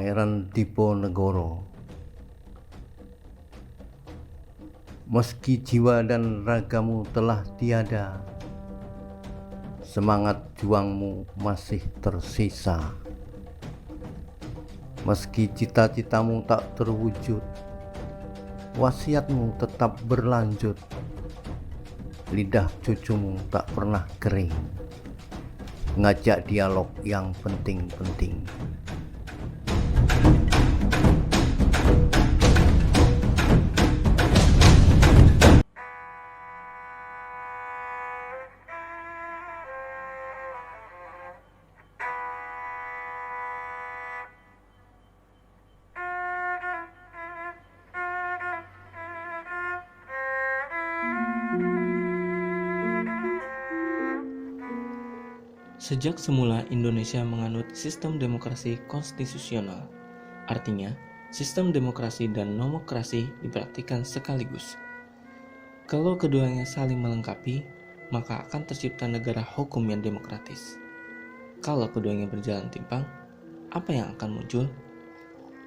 Pangeran Diponegoro. Meski jiwa dan ragamu telah tiada, semangat juangmu masih tersisa. Meski cita-citamu tak terwujud, wasiatmu tetap berlanjut. Lidah cucumu tak pernah kering, ngajak dialog yang penting-penting. Sejak semula Indonesia menganut sistem demokrasi konstitusional. Artinya, sistem demokrasi dan nomokrasi dipraktikkan sekaligus. Kalau keduanya saling melengkapi, maka akan tercipta negara hukum yang demokratis. Kalau keduanya berjalan timpang, apa yang akan muncul?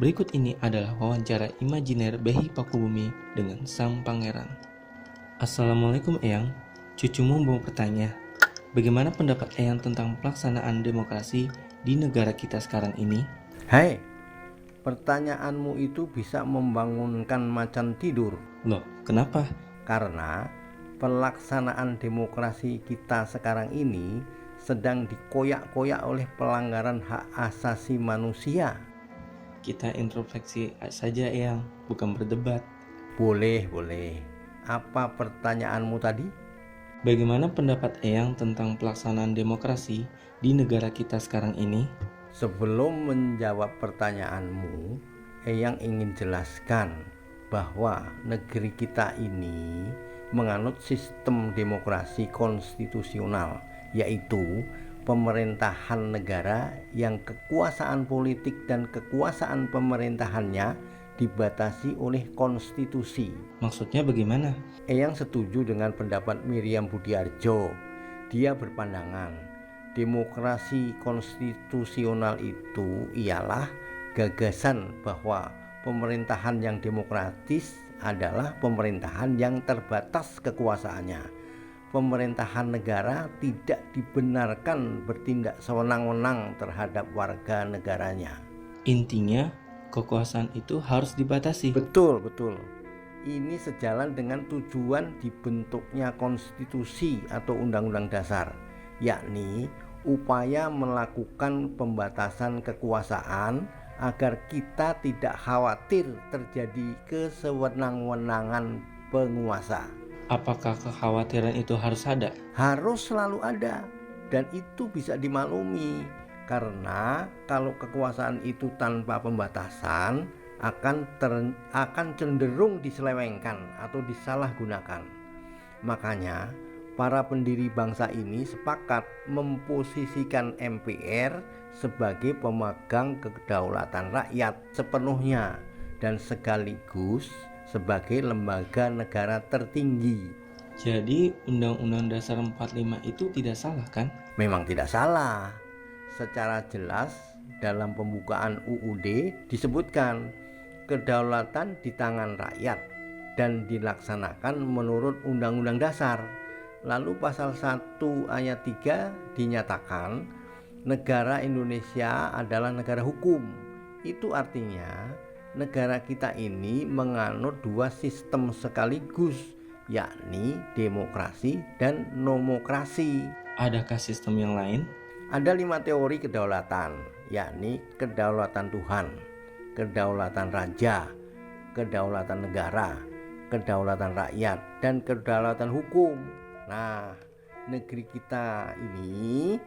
Berikut ini adalah wawancara imajiner Behi Pakubumi dengan sang pangeran. Assalamualaikum Eyang, cucumu mau bertanya, bagaimana pendapat Eyang tentang pelaksanaan demokrasi di negara kita sekarang ini? Hai, pertanyaanmu itu bisa membangunkan macan tidur. Loh, kenapa? Karena pelaksanaan demokrasi kita sekarang ini sedang dikoyak-koyak oleh pelanggaran hak asasi manusia. Kita introspeksi saja Eyang, bukan berdebat. Boleh. Apa pertanyaanmu tadi? Bagaimana pendapat Eyang tentang pelaksanaan demokrasi di negara kita sekarang ini? Sebelum menjawab pertanyaanmu, Eyang ingin jelaskan bahwa negeri kita ini menganut sistem demokrasi konstitusional, yaitu pemerintahan negara yang kekuasaan politik dan kekuasaan pemerintahannya dibatasi oleh konstitusi. Maksudnya bagaimana? Eyang setuju dengan pendapat Miriam Budiarjo. Dia berpandangan demokrasi konstitusional itu ialah gagasan bahwa pemerintahan yang demokratis adalah pemerintahan yang terbatas kekuasaannya. Pemerintahan negara tidak dibenarkan bertindak sewenang-wenang terhadap warga negaranya. Intinya, kekuasaan itu harus dibatasi. Betul. Ini sejalan dengan tujuan dibentuknya konstitusi atau undang-undang dasar, yakni upaya melakukan pembatasan kekuasaan agar kita tidak khawatir terjadi kesewenang-wenangan penguasa. Apakah kekhawatiran itu harus ada? Harus selalu ada, dan itu bisa dimaklumi. Karena kalau kekuasaan itu tanpa pembatasan akan cenderung diselewengkan atau disalahgunakan. Makanya para pendiri bangsa ini sepakat memposisikan MPR sebagai pemegang kedaulatan rakyat sepenuhnya dan sekaligus sebagai lembaga negara tertinggi. Jadi Undang-Undang Dasar 45 itu tidak salah kan? Memang tidak salah. Secara jelas dalam pembukaan UUD disebutkan kedaulatan di tangan rakyat dan dilaksanakan menurut Undang-Undang Dasar. Lalu pasal 1 ayat 3 dinyatakan negara Indonesia adalah negara hukum. Itu artinya negara kita ini menganut dua sistem sekaligus, yakni demokrasi dan nomokrasi. Adakah sistem yang lain? Ada 5 teori kedaulatan, yakni kedaulatan Tuhan, kedaulatan raja, kedaulatan negara, kedaulatan rakyat, dan kedaulatan hukum. Nah, negeri kita ini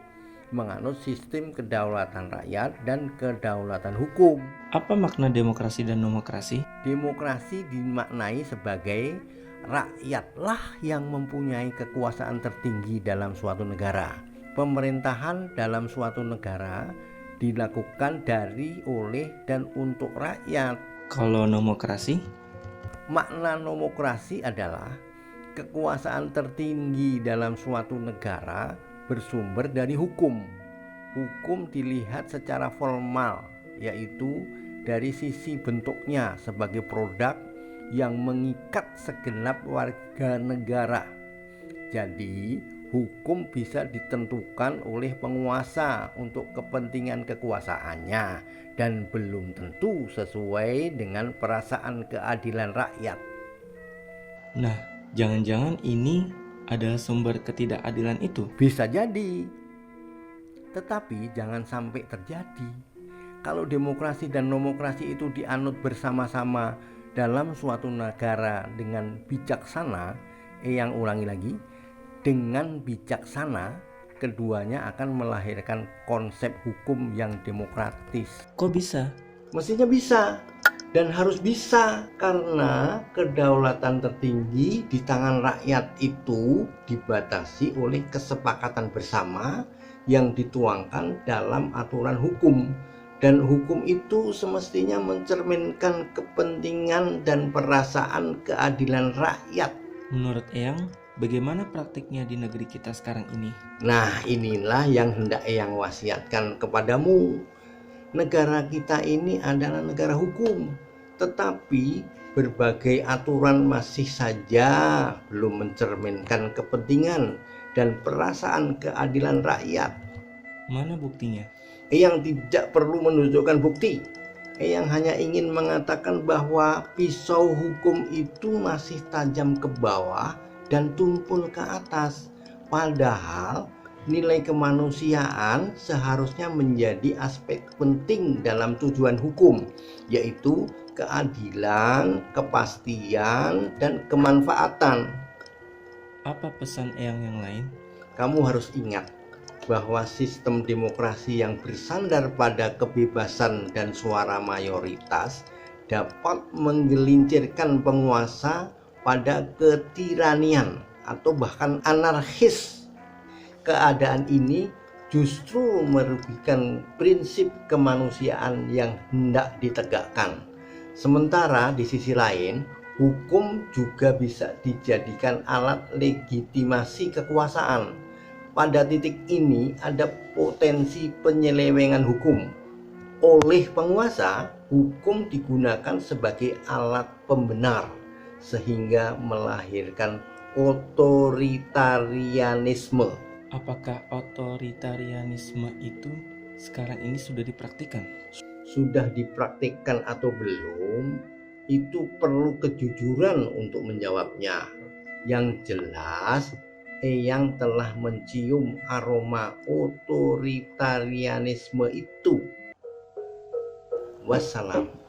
menganut sistem kedaulatan rakyat dan kedaulatan hukum. Apa makna demokrasi dan nomokrasi? Demokrasi dimaknai sebagai rakyatlah yang mempunyai kekuasaan tertinggi dalam suatu negara. Pemerintahan dalam suatu negara dilakukan dari, oleh, dan untuk rakyat. Kalau nomokrasi? Makna nomokrasi adalah kekuasaan tertinggi dalam suatu negara bersumber dari hukum. Hukum dilihat secara formal, yaitu dari sisi bentuknya sebagai produk yang mengikat segenap warga negara. Jadi, hukum bisa ditentukan oleh penguasa untuk kepentingan kekuasaannya dan belum tentu sesuai dengan perasaan keadilan rakyat. Nah, jangan-jangan ini adalah sumber ketidakadilan itu? Bisa jadi, tetapi jangan sampai terjadi. Kalau demokrasi dan nomokrasi itu dianut bersama-sama dalam suatu negara dengan bijaksana, yang ulangi lagi, dengan bijaksana, keduanya akan melahirkan konsep hukum yang demokratis. Kok bisa? Mestinya bisa dan harus bisa, karena kedaulatan tertinggi di tangan rakyat itu dibatasi oleh kesepakatan bersama yang dituangkan dalam aturan hukum. Dan hukum itu semestinya mencerminkan kepentingan dan perasaan keadilan rakyat. Menurut Eyang, bagaimana praktiknya di negeri kita sekarang ini? Nah, inilah yang hendak Eyang wasiatkan kepadamu. Negara kita ini adalah negara hukum, tetapi berbagai aturan masih saja belum mencerminkan kepentingan dan perasaan keadilan rakyat. Mana buktinya? Eyang tidak perlu menunjukkan bukti. Eyang hanya ingin mengatakan bahwa pisau hukum itu masih tajam ke bawah dan tumpul ke atas. Padahal nilai kemanusiaan seharusnya menjadi aspek penting dalam tujuan hukum, yaitu keadilan, kepastian, dan kemanfaatan. Apa pesan Eyang yang lain? Kamu harus ingat bahwa sistem demokrasi yang bersandar pada kebebasan dan suara mayoritas dapat menggelincirkan penguasa pada ketiranian atau bahkan anarkis. Keadaan ini justru merugikan prinsip kemanusiaan yang hendak ditegakkan. Sementara di sisi lain, hukum juga bisa dijadikan alat legitimasi kekuasaan. Pada titik ini ada potensi penyelewengan hukum. Oleh penguasa, hukum digunakan sebagai alat pembenar sehingga melahirkan otoritarianisme. Apakah otoritarianisme itu sekarang ini sudah dipraktikkan? Sudah dipraktikkan atau belum, itu perlu kejujuran untuk menjawabnya. Yang jelas, Eyang telah mencium aroma otoritarianisme itu. Wassalam.